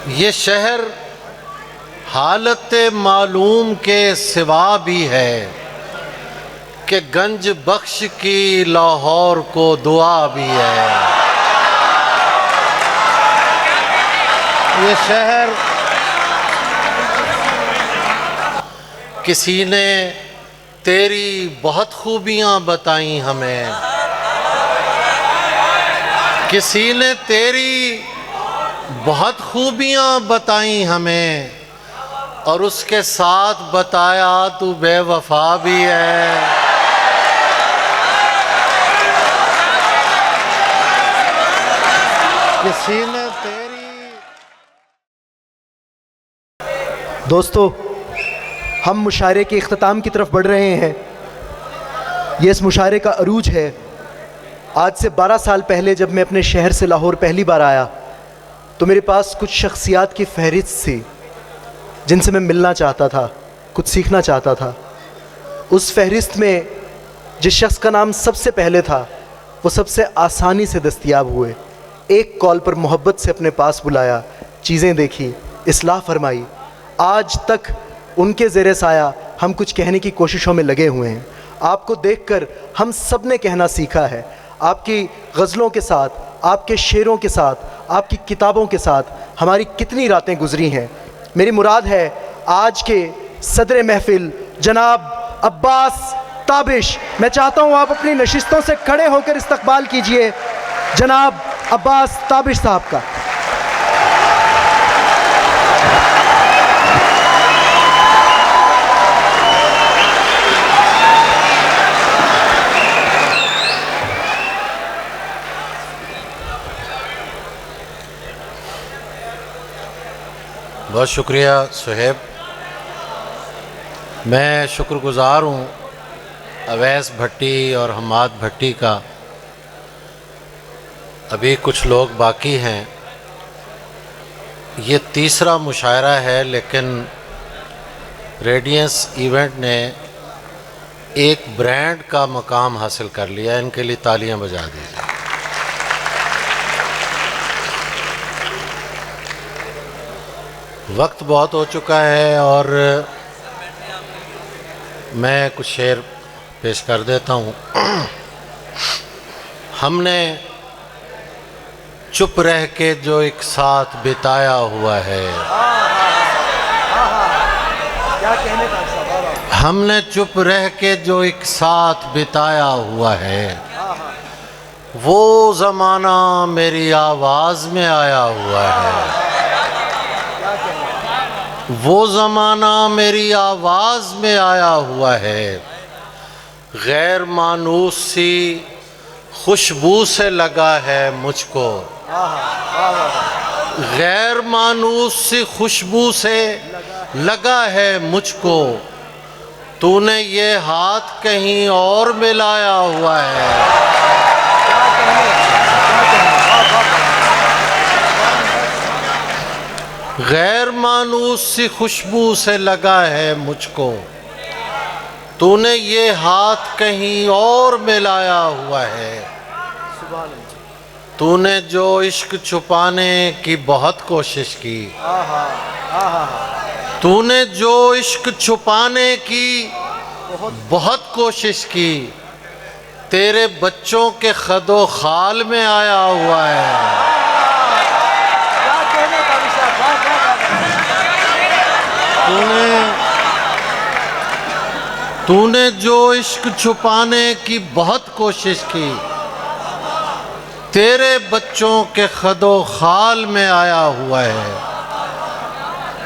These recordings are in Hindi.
ये शहर हालत मालूम के सिवा भी है कि गंज बख्श की लाहौर को दुआ भी है। ये शहर किसी ने तेरी बहुत खूबियाँ बताई हमें, किसी ने तेरी बहुत खूबियाँ बताई हमें, और उसके साथ बताया तू बेवफा भी है। किसी ने तेरी। दोस्तों, हम मुशायरे के इख्तिताम की तरफ बढ़ रहे हैं। ये इस मुशायरे का अरूज है। आज से 12 साल पहले जब मैं अपने शहर से लाहौर पहली बार आया तो मेरे पास कुछ शख्सियात की फहरिस्त थी जिनसे मैं मिलना चाहता था, कुछ सीखना चाहता था। उस फहरिस्त में जिस शख्स का नाम सबसे पहले था वो सबसे आसानी से दस्तयाब हुए। एक कॉल पर मोहब्बत से अपने पास बुलाया, चीज़ें देखी, इस्लाह फरमाई। आज तक उनके ज़ेरे साया हम कुछ कहने की कोशिशों में लगे हुए हैं। आपको देखकर हम सब ने कहना सीखा है। आपकी गज़लों के साथ, आपके शेरों के साथ, आपकी किताबों के साथ हमारी कितनी रातें गुजरी हैं। मेरी मुराद है आज के सदर महफिल जनाब अब्बास ताबिश। मैं चाहता हूँ आप अपनी नशिस्तों से खड़े होकर इस्तकबाल कीजिए जनाब अब्बास ताबिश साहब का। बहुत शुक्रिया सुहेब। मैं शुक्रगुज़ार हूँ अवैस भट्टी और हमाद भट्टी का। अभी कुछ लोग बाकी हैं। ये तीसरा मुशायरा है, लेकिन रेडियंस इवेंट ने एक ब्रांड का मकाम हासिल कर लिया। इनके लिए तालियां बजा दीजिए। वक्त बहुत हो चुका है और मैं कुछ शेर पेश कर देता हूँ। हमने चुप रह के जो एक साथ बिताया हुआ है, हमने चुप रह के जो एक साथ बिताया हुआ है, वो ज़माना मेरी आवाज़ में आया हुआ है। वो ज़माना मेरी आवाज़ में आया हुआ है। गैर मानूस सी खुशबू से लगा है मुझको, गैर मानूस सी खुशबू से लगा है मुझको। तूने ये हाथ कहीं और मिलाया हुआ है। गैर मानूस सी खुशबू से लगा है मुझको। तूने ये हाथ कहीं और मिलाया हुआ है। तूने जो इश्क छुपाने की बहुत कोशिश की, तूने जो इश्क छुपाने की बहुत कोशिश की, तेरे बच्चों के खदो खाल में आया हुआ है। तूने जो इश्क छुपाने की बहुत कोशिश की, तेरे बच्चों के खदो खाल में आया हुआ है।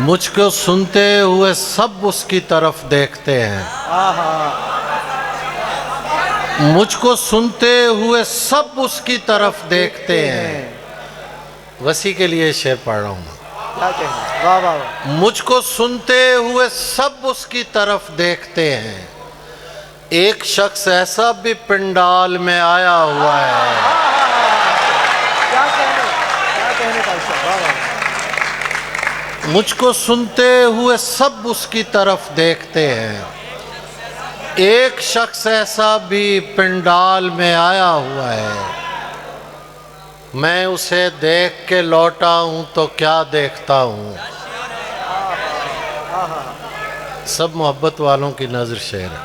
मुझको सुनते हुए सब उसकी तरफ देखते हैं। मुझको सुनते हुए सब उसकी तरफ देखते हैं। वसी के लिए शेर पढ़ रहा हूँ। वाह वाह। मुझको सुनते हुए सब उसकी तरफ देखते हैं। एक शख्स ऐसा भी पंडाल में आया हुआ है। मुझको सुनते हुए सब उसकी तरफ देखते हैं। एक शख्स ऐसा भी पंडाल में आया हुआ है। मैं उसे देख के लौटा हूँ तो क्या देखता हूँ। सब मोहब्बत वालों की नज़र शेर है,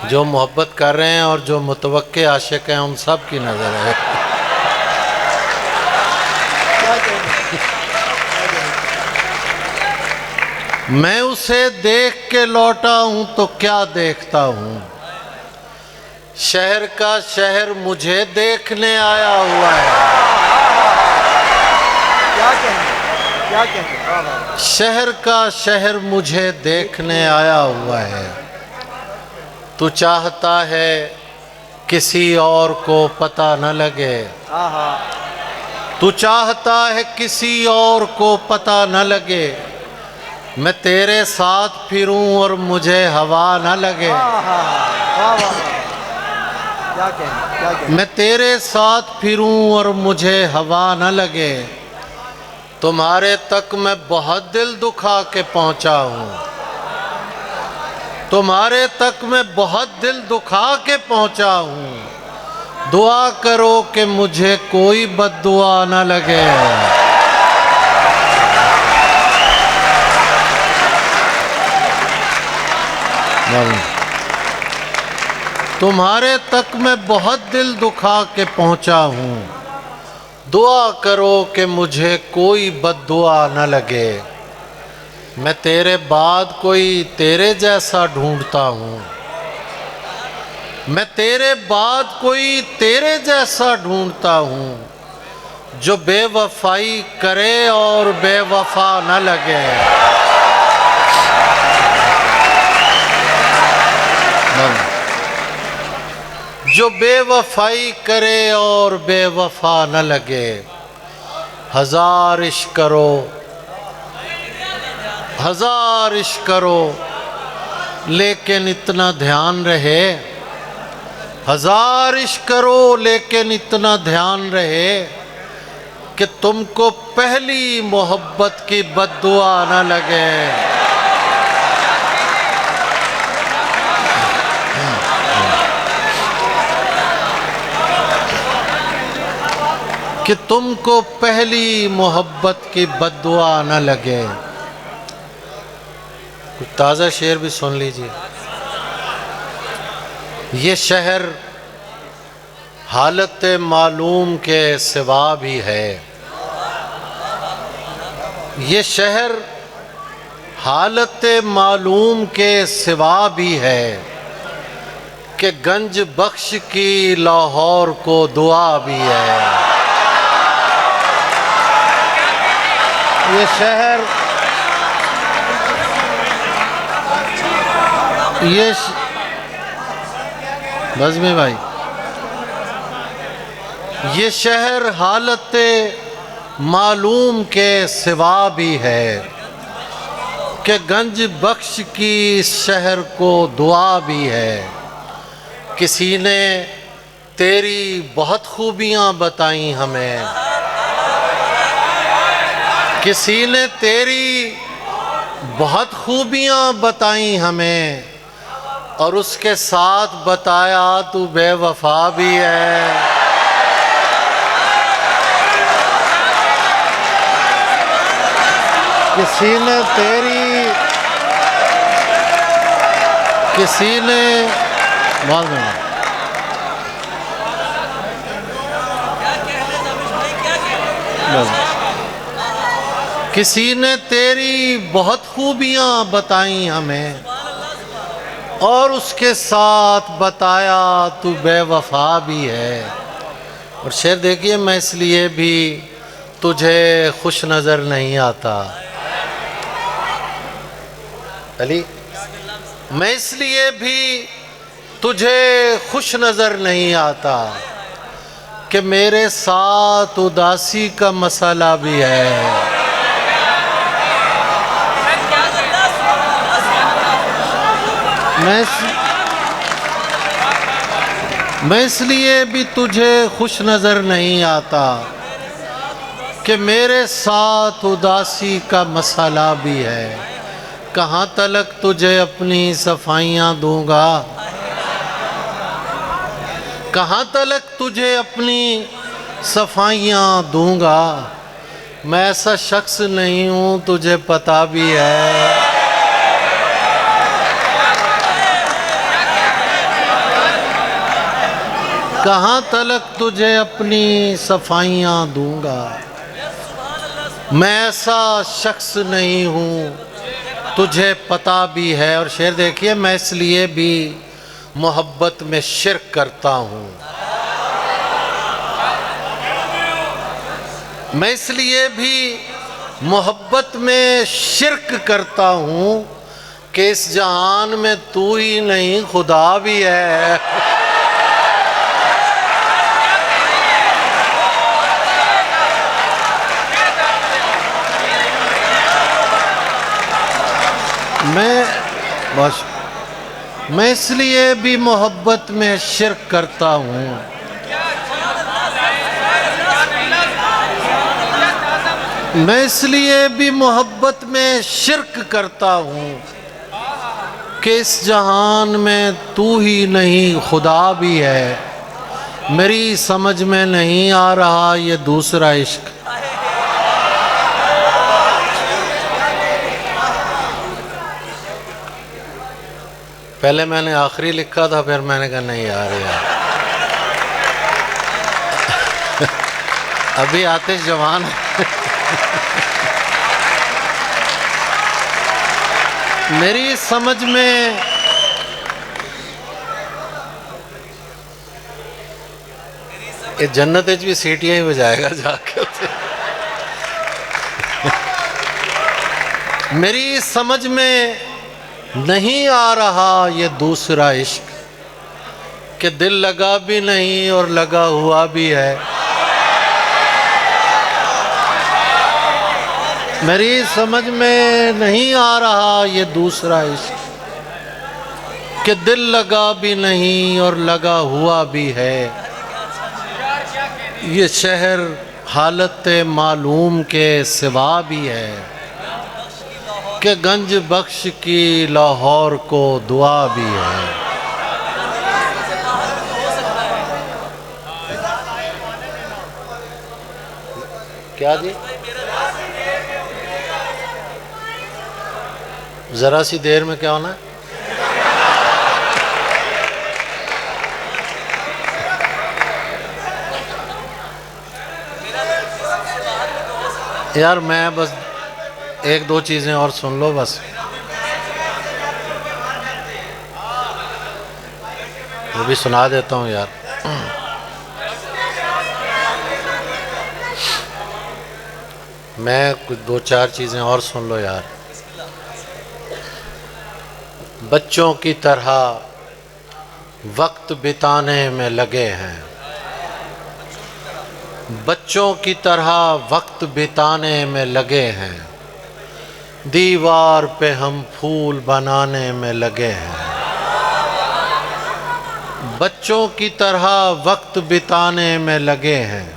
जो मोहब्बत कर रहे हैं और जो मुतवक्के आशिक हैं उन सब की नज़र है। मैं उसे देख के लौटा हूँ तो क्या देखता हूँ। शहर का शहर मुझे देखने आया हुआ है। क्या कहें। शहर का शहर मुझे देखने आया हुआ है। तू चाहता है किसी और को पता न लगे। तू चाहता है किसी और को पता न लगे। मैं तेरे साथ फिरूं और मुझे हवा न लगे। मैं तेरे साथ फिरूं और मुझे हवा न लगे। तुम्हारे तक मैं बहुत दिल दुखा के पहुंचा हूँ। तुम्हारे तक मैं बहुत दिल दुखा के पहुंचा हूँ। दुआ करो कि मुझे कोई बद्दुआ न लगे। तुम्हारे तक मैं बहुत दिल दुखा के पहुंचा हूँ। दुआ करो कि मुझे कोई बद्दुआ न लगे। मैं तेरे बाद कोई तेरे जैसा ढूंढता हूँ। मैं तेरे बाद कोई तेरे जैसा ढूंढता हूँ। जो बेवफाई करे और बेवफा न लगे। जो बेवफाई करे और बेवफा न लगे। हजार इश्क करो, हजार इश्क करो, लेकिन इतना ध्यान रहे। हजार इश्क करो लेकिन इतना ध्यान रहे कि तुमको पहली मोहब्बत की बद्दुआ न लगे। कि तुमको पहली मोहब्बत की बद्दुआ न लगे। कुछ ताज़ा शेर भी सुन लीजिए। ये शहर हालत मालूम के सिवा भी है। ये शहर हालत मालूम के सिवा भी है कि गंज बख्श की लाहौर को दुआ भी है। ये शहर बज़्मी भाई, ये शहर हालत मालूम के सिवा भी है कि गंज बख्श की इस शहर को दुआ भी है। किसी ने तेरी बहुत खूबियाँ बताई हमें। किसी ने तेरी बहुत खूबियाँ बताई हमें और उसके साथ बताया तू बेवफा भी है। किसी ने तेरी, किसी ने बहुत किसी ने तेरी बहुत खूबियाँ बताई हमें और उसके साथ बताया तू बेवफा भी है। और शेर देखिए, मैं इसलिए भी तुझे खुश नज़र नहीं आता अली, मैं इसलिए भी तुझे खुश नज़र नहीं आता कि मेरे साथ उदासी का मसला भी है। मैं इसलिए भी तुझे खुश नज़र नहीं आता कि मेरे साथ उदासी का मसला भी है। कहाँ तलक तुझे अपनी सफाइयाँ दूँगा, कहाँ तलक तुझे अपनी सफाइयाँ दूंगा। मैं ऐसा शख्स नहीं हूँ, तुझे पता भी है। कहाँ तलक तुझे अपनी सफाइयाँ दूंगा। मैं ऐसा शख्स नहीं हूँ, तुझे पता भी है। और शेर देखिए, मैं इसलिए भी मोहब्बत में शिर्क करता हूँ। मैं इसलिए भी मोहब्बत में शिर्क करता हूँ कि इस जहान में तू ही नहीं खुदा भी है। मैं इसलिए भी मोहब्बत में शिर्क करता हूँ। मैं इसलिए भी मोहब्बत में शिर्क करता हूँ कि इस जहान में तू ही नहीं खुदा भी है। मेरी समझ में नहीं आ रहा ये दूसरा इश्क। पहले मैंने आखिरी लिखा था, फिर मैंने कहा नहीं यार अभी आतिश जवान है। मेरी समझ में ये जन्नत भी सीटियां ही बजाएगा जाके। मेरी समझ में नहीं आ रहा ये दूसरा इश्क कि दिल लगा भी नहीं और लगा हुआ भी है। मेरी समझ में नहीं आ रहा ये दूसरा इश्क कि दिल लगा भी नहीं और लगा हुआ भी है। ये शहर हालत मालूम के सिवा भी है कि गंज बख्श की लाहौर को दुआ भी है। क्या जी? जरा सी देर में क्या होना है? यार मैं बस एक दो चीज़ें और सुन लो बस। वो भी सुना देता हूँ यार। मैं कुछ दो चार चीज़ें और सुन लो यार। बच्चों की तरह वक्त बिताने में लगे हैं। बच्चों की तरह वक्त बिताने में लगे हैं। दीवार पे हम फूल बनाने में लगे हैं। बच्चों की तरह वक्त बिताने में लगे हैं।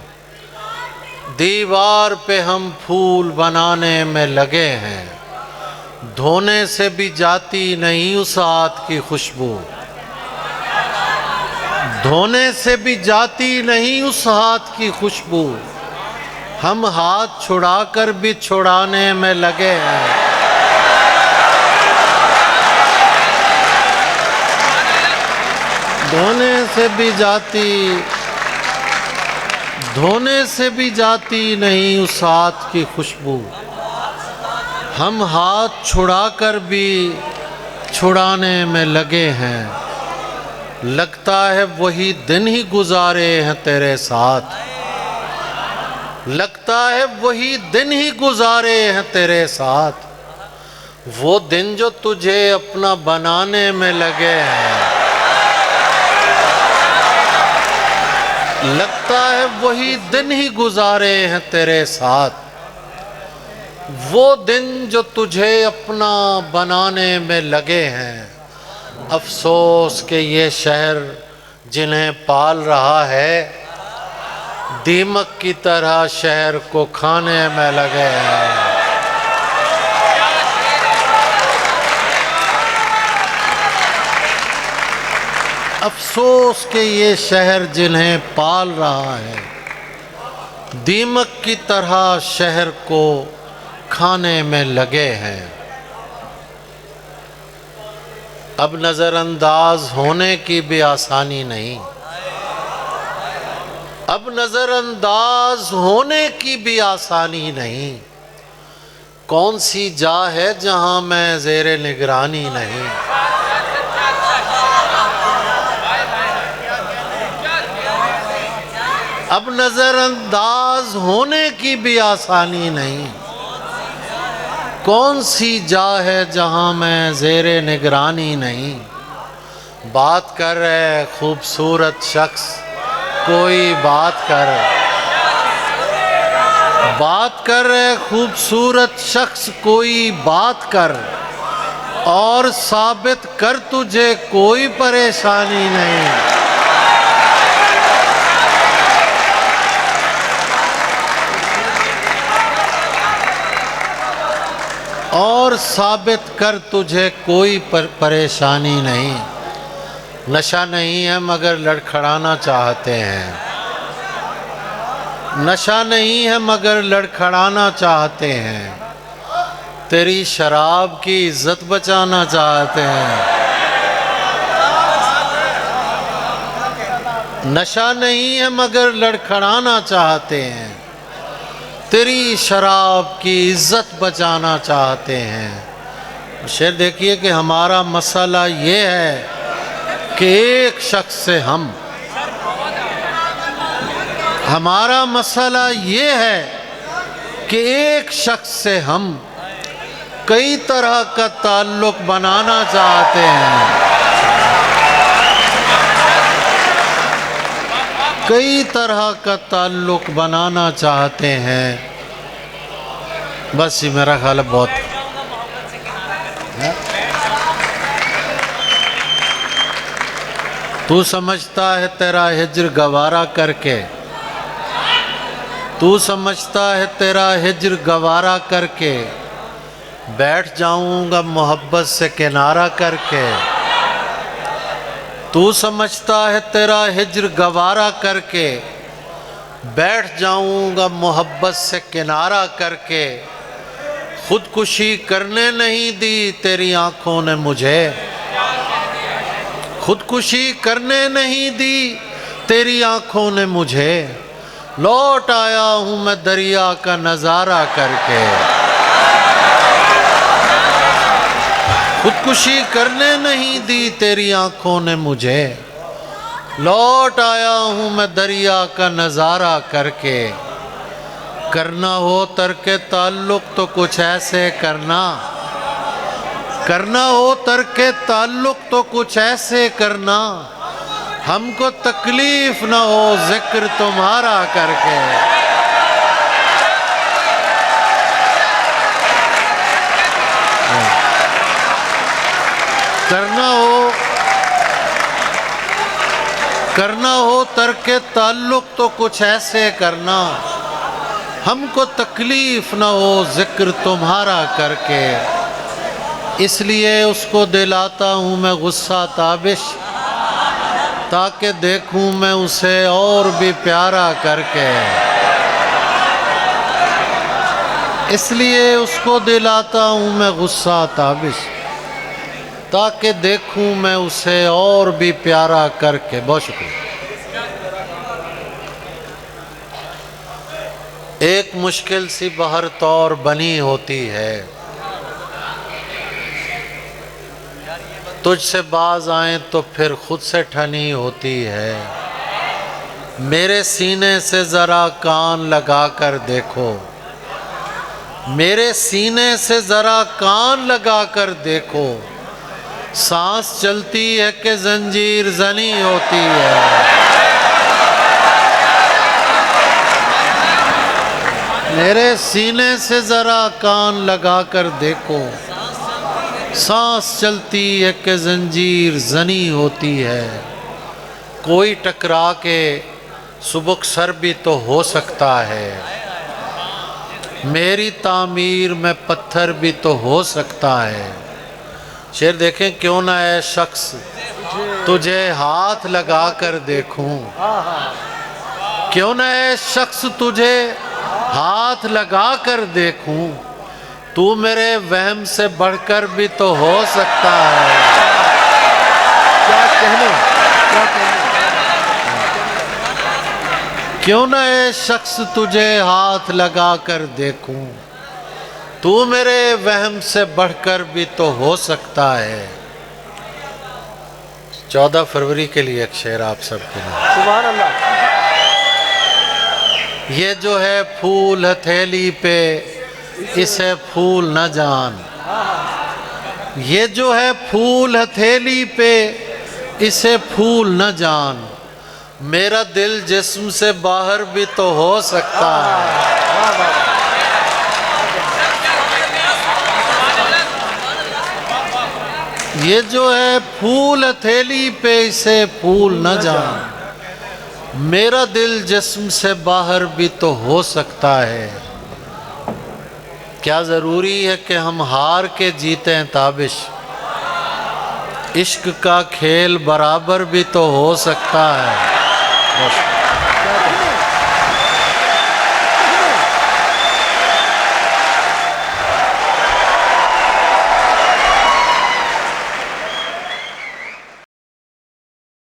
दीवार पे हम फूल बनाने में लगे हैं। धोने से भी जाती नहीं उस हाथ की खुशबू। धोने से भी जाती नहीं उस हाथ की खुशबू। हम हाथ छुड़ाकर भी छुड़ाने में लगे हैं। धोने से भी जाती नहीं उस हाथ की खुशबू। हम हाथ छुड़ाकर भी छुड़ाने में लगे हैं। लगता है वही दिन ही गुजारे हैं तेरे साथ। लगता है वही दिन ही गुजारे हैं तेरे साथ। वो दिन जो तुझे अपना बनाने में लगे हैं। लगता है वही दिन ही गुजारे हैं तेरे साथ। वो दिन जो तुझे अपना बनाने में लगे हैं। अफसोस के ये शहर जिन्हें पाल रहा है, दीमक की तरह शहर को खाने में लगे हैं। अफसोस के ये शहर जिन्हें पाल रहा है, दीमक की तरह शहर को खाने में लगे हैं। अब नज़रअंदाज होने की भी आसानी नहीं, अब नज़रअंदाज होने की भी आसानी नहीं। कौन सी जा है जहां मैं ज़ेरे निगरानी नहीं। अब नज़रअंदाज होने की भी आसानी नहीं। कौन सी जा है जहां मैं ज़ेरे निगरानी नहीं। बात कर रहे खूबसूरत शख्स कोई बात कर, बात कर रहे खूबसूरत शख्स कोई बात कर, और साबित कर तुझे कोई परेशानी नहीं। और साबित कर तुझे कोई परेशानी नहीं। नशा नहीं है मगर लड़खड़ाना चाहते हैं, नशा नहीं है मगर लड़खड़ाना चाहते हैं। तेरी शराब की इज्जत बचाना चाहते हैं। नशा नहीं है मगर लड़खड़ाना चाहते हैं। तेरी शराब की इज्जत बचाना चाहते हैं। शेर देखिए कि हमारा मसला ये है कि एक शख्स से हमारा मसला ये है कि एक शख्स से हम कई तरह का ताल्लुक बनाना चाहते हैं, कई तरह का ताल्लुक बनाना चाहते हैं। बस ये मेरा ख्याल है बहुत है। तू समझता है तेरा हिज्र गवारा करके, तू समझता है तेरा हिज्र गवारा करके बैठ जाऊंगा मोहब्बत से किनारा करके। तू समझता है तेरा हिज्र गवारा करके बैठ जाऊंगा मोहब्बत से किनारा करके। खुदकुशी करने नहीं दी तेरी आंखों ने मुझे, खुदकुशी करने नहीं दी तेरी आंखों ने मुझे। लौट आया हूँ मैं दरिया का नज़ारा करके। खुदकुशी करने नहीं दी तेरी आंखों ने मुझे। लौट आया हूँ मैं दरिया का नज़ारा करके। करना हो तरके ताल्लुक तो कुछ ऐसे करना, करना हो तरके ताल्लुक तो कुछ ऐसे करना। हमको तकलीफ ना हो जिक्र तुम्हारा करके। करना हो तरके ताल्लुक तो कुछ ऐसे करना। हमको तकलीफ ना हो जिक्र तुम्हारा करके। इसलिए उसको दिलाता हूँ मैं गुस्सा ताबिश, ताकि देखूं मैं उसे और भी प्यारा करके। इसलिए उसको दिलाता हूँ मैं गुस्सा ताबिश, ताकि देखूं मैं उसे और भी प्यारा करके। बहुत शुक्रिया। एक मुश्किल सी बहर तौर बनी होती है, तुझसे बाज आए तो फिर खुद से ठनी होती है। मेरे सीने से ज़रा कान लगा कर देखो, मेरे सीने से ज़रा कान लगा कर देखो। सांस चलती है कि जंजीर जनी होती है। मेरे सीने से ज़रा कान लगा कर देखो। सांस चलती है कि जंजीर जनी होती है। कोई टकरा के सुबक सर भी तो हो सकता है। मेरी तामीर में पत्थर भी तो हो सकता है। शेर देखें, क्यों ना है शख्स तुझे हाथ लगा कर देखूं, क्यों न ऐ शख्स तुझे हाथ लगा कर देखूं, तू मेरे वहम से बढ़कर भी तो हो सकता है। क्या कहने, क्या कहने। क्यों न ऐ शख्स तुझे हाथ लगा कर देखूं, तू मेरे वहम से बढ़कर भी तो हो सकता है। 14 फरवरी के लिए एक शेर आप सबके लिए। सुभान अल्लाह। ये जो है फूल हथेली पे, इसे फूल न जान। ये जो है फूल हथेली पे, इसे फूल न जान। मेरा दिल जिस्म से बाहर भी तो हो सकता है। ये जो है फूल हथेली पे, इसे फूल न जान। मेरा दिल जिस्म से बाहर भी तो हो सकता है। क्या ज़रूरी है कि हम हार के जीते हैं ताबिश? इश्क का खेल बराबर भी तो हो सकता है। बस।